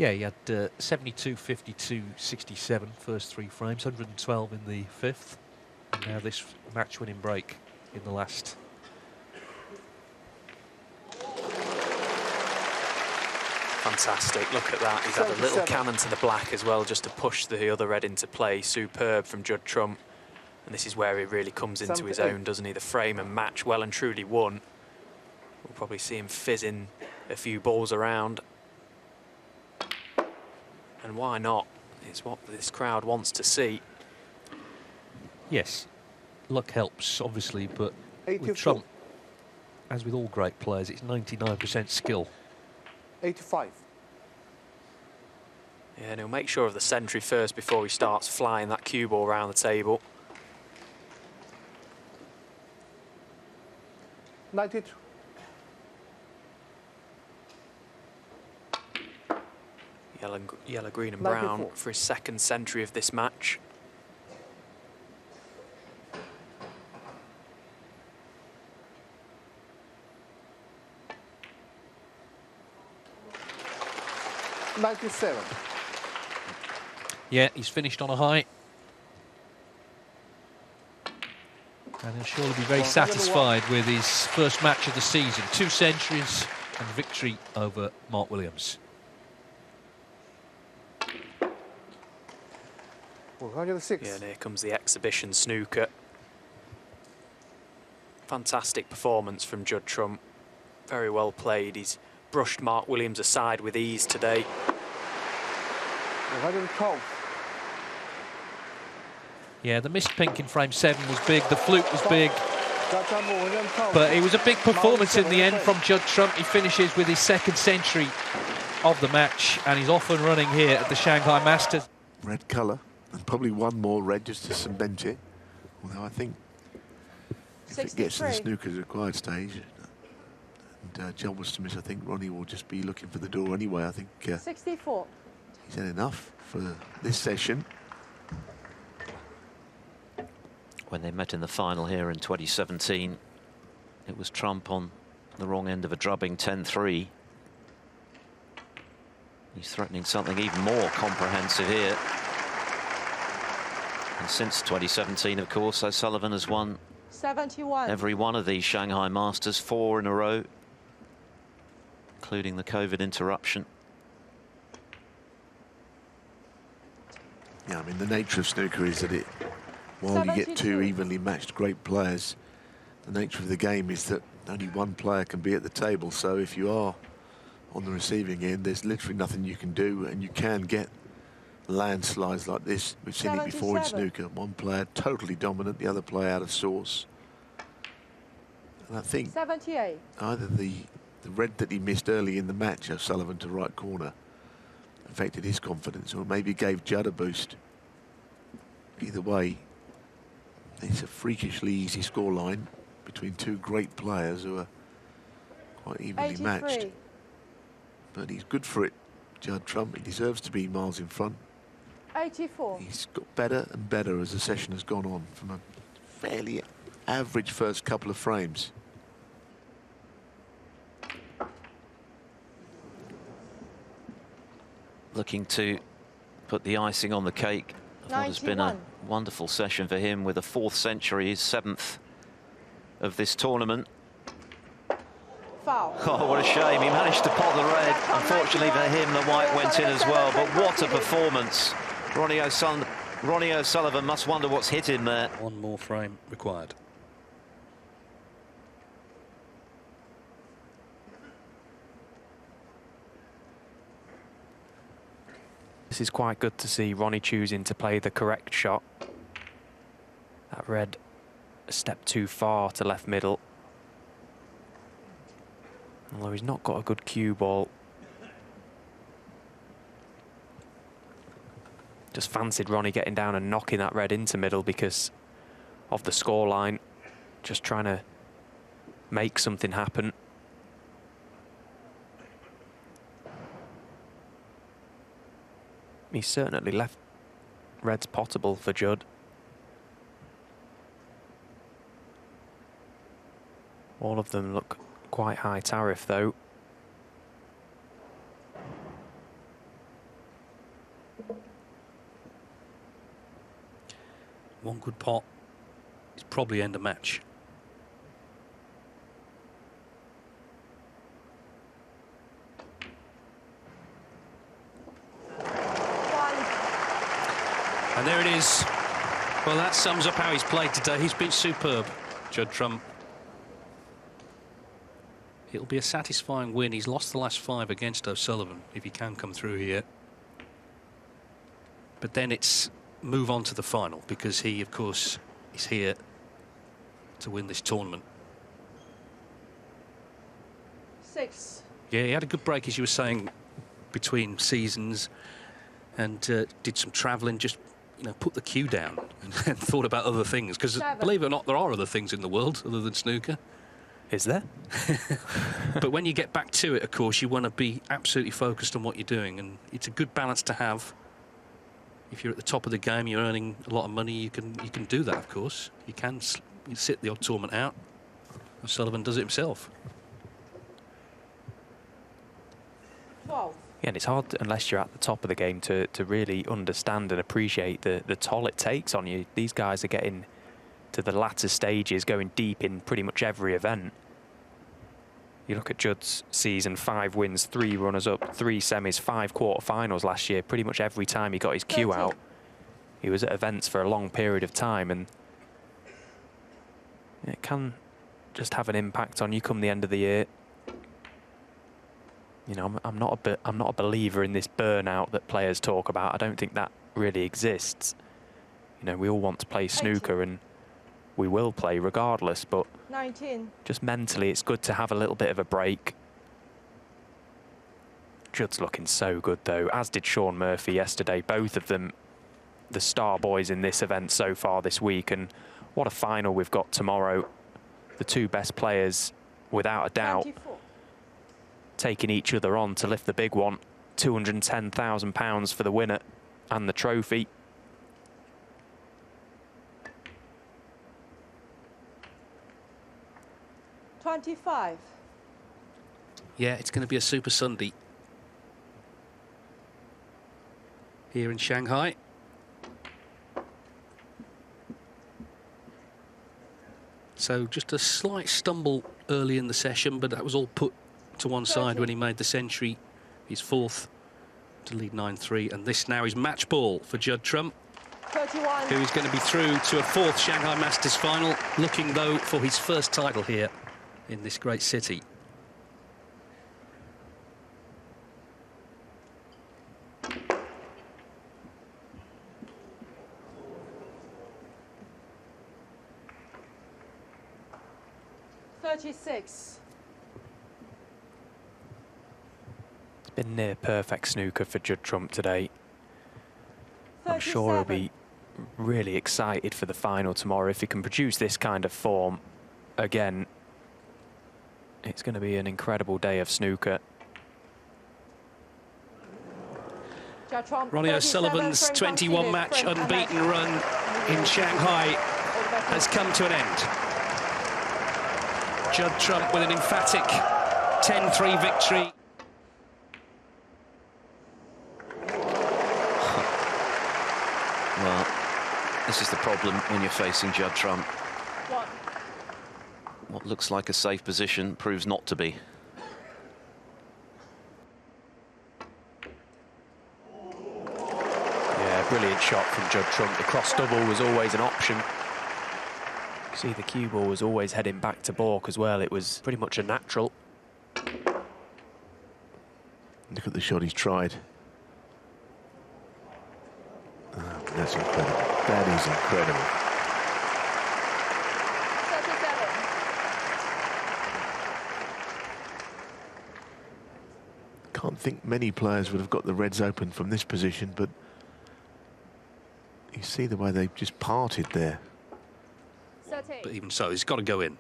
Yeah, he had 72, 52, 67 first 3 frames, 112 in the 5th. And now this match-winning break in the last. Fantastic, look at that. He's had a little cannon to the black as well, just to push the other red into play. Superb from Judd Trump. And this is where he really comes into his own, doesn't he? The frame and match well and truly won. We'll probably see him fizzing a few balls around. And why not? It's what this crowd wants to see. Yes, luck helps, obviously, but with Trump, as with all great players, it's 99% skill. 85. Yeah, and he'll make sure of the century first before he starts flying that cue ball around the table. 92. Yellow, green and brown for his second century of this match. '97. Yeah, he's finished on a high. And he'll surely be very satisfied with his first match of the season. 2 centuries and victory over Mark Williams. 106. Yeah, and here comes the exhibition snooker. Fantastic performance from Judd Trump. Very well played. He's brushed Mark Williams aside with ease today. 112. Yeah, the missed pink in frame 7 was big, the fluke was big. But it was a big performance in the end from Judd Trump. He finishes with his second century of the match, and he's off and running here at the Shanghai Masters. Red colour, and probably one more red just to cement it. Although I think if it gets to the snooker's required stage, and Judd was to miss, I think Ronnie will just be looking for the door anyway. I think 64. He's had enough for this session. When they met in the final here in 2017, it was Trump on the wrong end of a drubbing 10-3. He's threatening something even more comprehensive here. And since 2017, of course, O'Sullivan has won 71. Every one of these Shanghai Masters, 4 in a row, including the COVID interruption. Yeah, I mean, the nature of snooker is that while you get 2 evenly matched great players, the nature of the game is that only one player can be at the table. So if you are on the receiving end, there's literally nothing you can do, and you can get landslides like this. We've seen it before in snooker. One player totally dominant, the other player out of sorts. And I think 78. Either the red that he missed early in the match, O'Sullivan to right corner, affected his confidence, or maybe gave Judd a boost. Either way, it's a freakishly easy scoreline between 2 great players who are quite evenly 83. matched. But he's good for it, Judd Trump. He deserves to be miles in front. 84. He's got better and better as the session has gone on, from a fairly average first couple of frames. Looking to put the icing on the cake of what has been a wonderful session for him, with a 4th century, his 7th of this tournament. Foul. Oh, what a shame. He managed to pot the red. Unfortunately for him, the white went in as well. But what a performance. Ronnie O'Sullivan must wonder what's hit him there. 1 more frame required. This is quite good to see Ronnie choosing to play the correct shot. That red a step too far to left middle. Although he's not got a good cue ball. Just fancied Ronnie getting down and knocking that red into middle because of the scoreline. Just trying to make something happen. He's certainly left reds potable for Judd. All of them look quite high tariff though. One good pot is probably end a match. And there it is. Well, that sums up how he's played today. He's been superb, Judd Trump. It'll be a satisfying win. He's lost the last 5 against O'Sullivan, if he can come through here. But then it's move on to the final, because he, of course, is here to win this tournament. 6. Yeah, he had a good break, as you were saying, between seasons, and did some travelling, just, you know, put the cue down and thought about other things. Because believe it or not, there are other things in the world other than snooker. Is there? But when you get back to it, of course, you want to be absolutely focused on what you're doing, and it's a good balance to have. If you're at the top of the game, you're earning a lot of money, you can do that, of course. You can sit the odd tournament out. O'Sullivan does it himself. 12. Yeah, and it's hard, unless you're at the top of the game, to really understand and appreciate the toll it takes on you. These guys are getting to the latter stages, going deep in pretty much every event. You look at Judd's season: 5 wins, 3 runners-up, 3 semis, 5 quarter-finals last year. Pretty much every time he got his cue out, he was at events for a long period of time, and it can just have an impact on you come the end of the year. You know, I'm not a believer in this burnout that players talk about. I don't think that really exists. You know, we all want to play snooker, and we will play regardless, but 19. just mentally it's good to have a little bit of a break. Judd's looking so good though, as did Shaun Murphy yesterday. Both of them the star boys in this event so far this week, and what a final we've got tomorrow. The 2 best players, without a doubt, 24. taking each other on to lift the big one. £210,000 for the winner and the trophy. $25. Yeah, it's going to be a Super Sunday here in Shanghai. So just a slight stumble early in the session, but that was all put to one side when he made the century. He's 4th to lead 9-3, and this now is match ball for Judd Trump, 31. who is going to be through to a 4th Shanghai Masters final, looking though for his first title here in this great city. $36. It's been near perfect snooker for Judd Trump today. I'm sure he'll be really excited for the final tomorrow. If he can produce this kind of form again, it's going to be an incredible day of snooker. Ronnie O'Sullivan's 21-match unbeaten run in Shanghai has come to an end. Judd Trump with an emphatic 10-3 victory. Well, this is the problem when you're facing Judd Trump. What looks like a safe position proves not to be. Yeah, brilliant shot from Judd Trump. The cross double was always an option. See, the cue ball was always heading back to Bork as well. It was pretty much a natural. Look at the shot he's tried. Oh, that's incredible. That is incredible. 37. Can't think many players would have got the Reds open from this position, but you see the way they've just parted there. But even so, it's got to go in.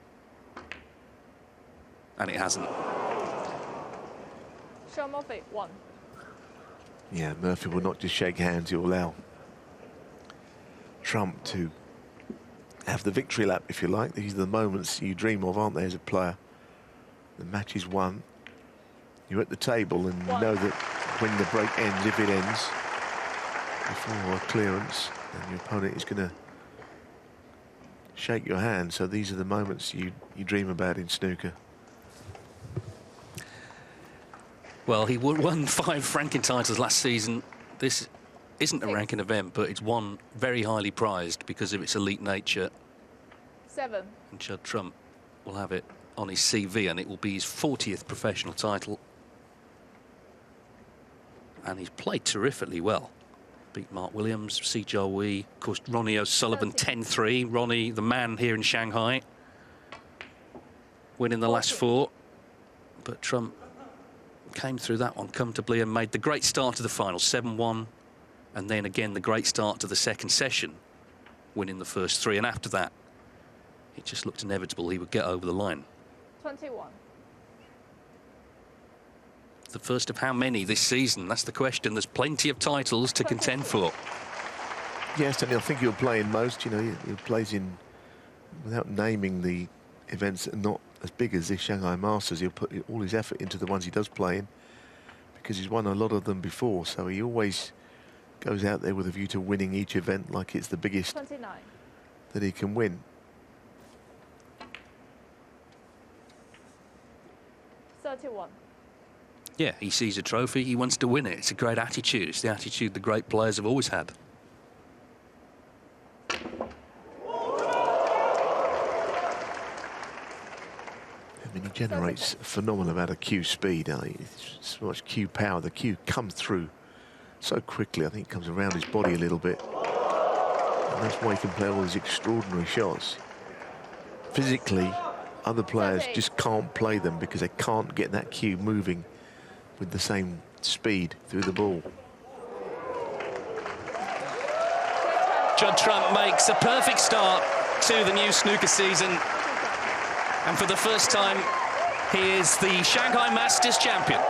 And it hasn't. Shaun Murphy, 1. Yeah, Murphy will not just shake hands, he'll allow Trump to have the victory lap, if you like. These are the moments you dream of, aren't they, as a player? The match is won. You're at the table and you know that when the break ends, if it ends before a clearance, then your opponent is going to shake your hand. So these are the moments you dream about in snooker. Well, he won 5 ranking titles last season. This isn't a ranking event, but it's one very highly prized because of its elite nature. 7. And Judd Trump will have it on his CV, and it will be his 40th professional title. And he's played terrifically well. Beat Mark Williams, Si Jiawei, of course, Ronnie O'Sullivan, 10-3. Ronnie, the man here in Shanghai, winning the last 4. But Trump came through that one comfortably and made the great start to the final, 7-1. And then again, the great start to the second session, winning the first 3. And after that, it just looked inevitable he would get over the line. 21. The first of how many this season? That's the question. There's plenty of titles to contend for. Yes, and I think he'll play in most. You know, he plays in, without naming the events that are not as big as this Shanghai Masters, he'll put all his effort into the ones he does play in, because he's won a lot of them before. So he always goes out there with a view to winning each event like it's the biggest 29. that he can win. 31. Yeah, he sees a trophy, he wants to win it. It's a great attitude. It's the attitude the great players have always had. I mean, he generates a phenomenal amount of cue speed. So much cue power. The cue comes through so quickly. I think it comes around his body a little bit. And that's why he can play all these extraordinary shots. Physically, other players just can't play them because they can't get that cue moving with the same speed through the ball. Judd Trump makes a perfect start to the new snooker season. And for the first time, he is the Shanghai Masters champion.